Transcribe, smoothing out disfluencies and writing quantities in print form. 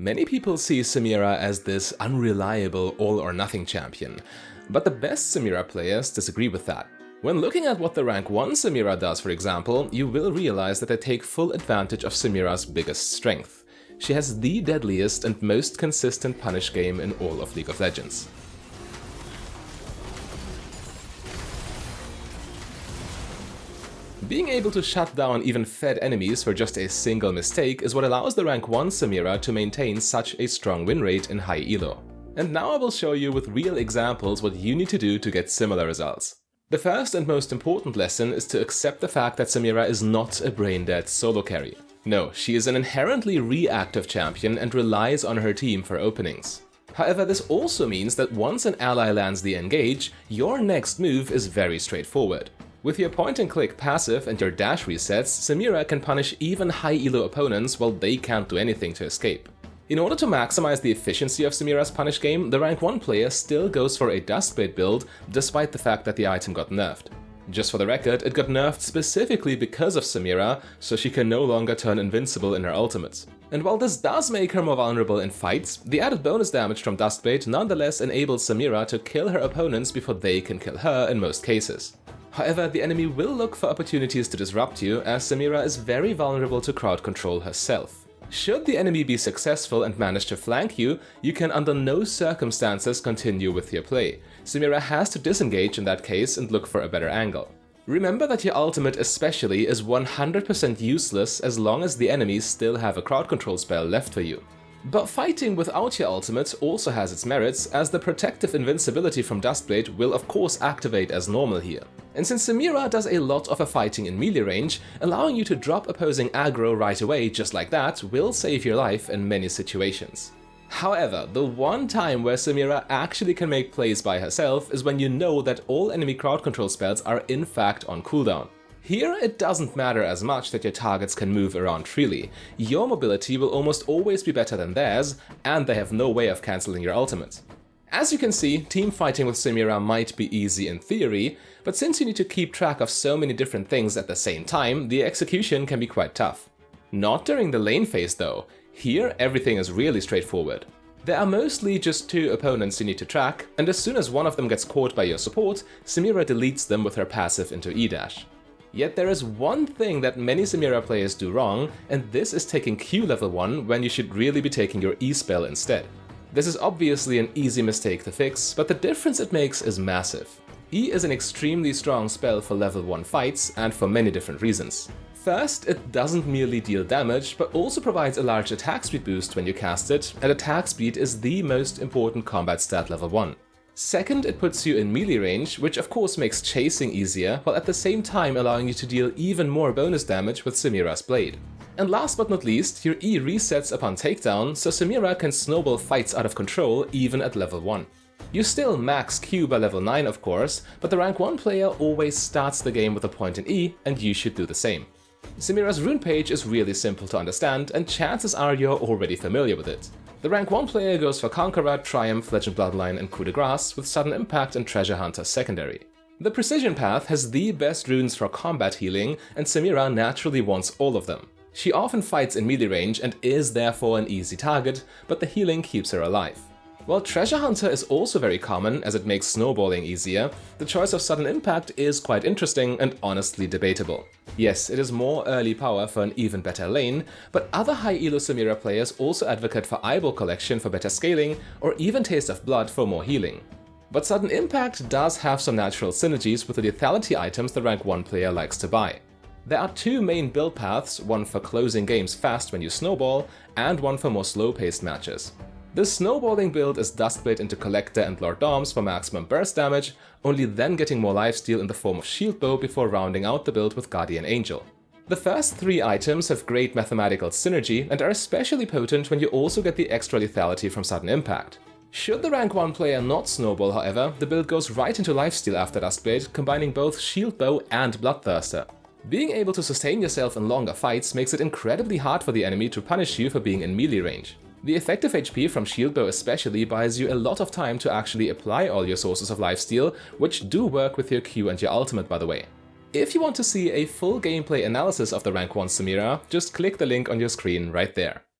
Many people see Samira as this unreliable all-or-nothing champion, but the best Samira players disagree with that. When looking at what the rank 1 Samira does, for example, you will realize that they take full advantage of Samira's biggest strength. She has the deadliest and most consistent punish game in all of League of Legends. Being able to shut down even fed enemies for just a single mistake is what allows the rank 1 Samira to maintain such a strong win rate in high elo. And now I will show you with real examples what you need to do to get similar results. The first and most important lesson is to accept the fact that Samira is not a brain-dead solo carry. No, she is an inherently reactive champion and relies on her team for openings. However, this also means that once an ally lands the engage, your next move is very straightforward. With your point-and-click passive and your dash resets, Samira can punish even high elo opponents while they can't do anything to escape. In order to maximize the efficiency of Samira's punish game, the rank 1 player still goes for a Dustblade build despite the fact that the item got nerfed. Just for the record, it got nerfed specifically because of Samira, so she can no longer turn invincible in her ultimate. And while this does make her more vulnerable in fights, the added bonus damage from Dustblade nonetheless enables Samira to kill her opponents before they can kill her in most cases. However, the enemy will look for opportunities to disrupt you, as Samira is very vulnerable to crowd control herself. Should the enemy be successful and manage to flank you, you can under no circumstances continue with your play. Samira has to disengage in that case and look for a better angle. Remember that your ultimate especially is 100% useless as long as the enemies still have a crowd control spell left for you. But fighting without your ultimate also has its merits, as the protective invincibility from Dustblade will of course activate as normal here. And since Samira does a lot of her fighting in melee range, allowing you to drop opposing aggro right away just like that will save your life in many situations. However, the one time where Samira actually can make plays by herself is when you know that all enemy crowd control spells are in fact on cooldown. Here, it doesn't matter as much that your targets can move around freely. Your mobility will almost always be better than theirs, and they have no way of cancelling your ultimate. As you can see, team fighting with Samira might be easy in theory, but since you need to keep track of so many different things at the same time, the execution can be quite tough. Not during the lane phase though. Here, everything is really straightforward. There are mostly just 2 opponents you need to track, and as soon as one of them gets caught by your support, Samira deletes them with her passive into E-dash. Yet there is one thing that many Samira players do wrong, and this is taking Q level 1 when you should really be taking your E spell instead. This is obviously an easy mistake to fix, but the difference it makes is massive. E is an extremely strong spell for level 1 fights, and for many different reasons. First, it doesn't merely deal damage, but also provides a large attack speed boost when you cast it, and attack speed is the most important combat stat level 1. Second, it puts you in melee range, which of course makes chasing easier, while at the same time allowing you to deal even more bonus damage with Samira's blade. And last but not least, your E resets upon takedown, so Samira can snowball fights out of control even at level 1. You still max Q by level 9 of course, but the rank 1 player always starts the game with a point in E, and you should do the same. Samira's rune page is really simple to understand, and chances are you're already familiar with it. The rank 1 player goes for Conqueror, Triumph, Legend Bloodline and Coup de Grace, with Sudden Impact and Treasure Hunter secondary. The Precision path has the best runes for combat healing, and Samira naturally wants all of them. She often fights in melee range and is therefore an easy target, but the healing keeps her alive. While Treasure Hunter is also very common as it makes snowballing easier, the choice of Sudden Impact is quite interesting and honestly debatable. Yes, it is more early power for an even better lane, but other high elo Samira players also advocate for Eyeball Collection for better scaling, or even Taste of Blood for more healing. But Sudden Impact does have some natural synergies with the lethality items the rank 1 player likes to buy. There are 2 main build paths, one for closing games fast when you snowball, and one for more slow-paced matches. The snowballing build is Dustblade into Collector and Lord Doms for maximum burst damage, only then getting more lifesteal in the form of Shield Bow before rounding out the build with Guardian Angel. The first 3 items have great mathematical synergy and are especially potent when you also get the extra lethality from Sudden Impact. Should the rank 1 player not snowball however, the build goes right into lifesteal after Dustblade, combining both Shield Bow and Bloodthirster. Being able to sustain yourself in longer fights makes it incredibly hard for the enemy to punish you for being in melee range. The effective HP from Shield Bow especially buys you a lot of time to actually apply all your sources of lifesteal, which do work with your Q and your ultimate by the way. If you want to see a full gameplay analysis of the rank 1 Samira, just click the link on your screen right there.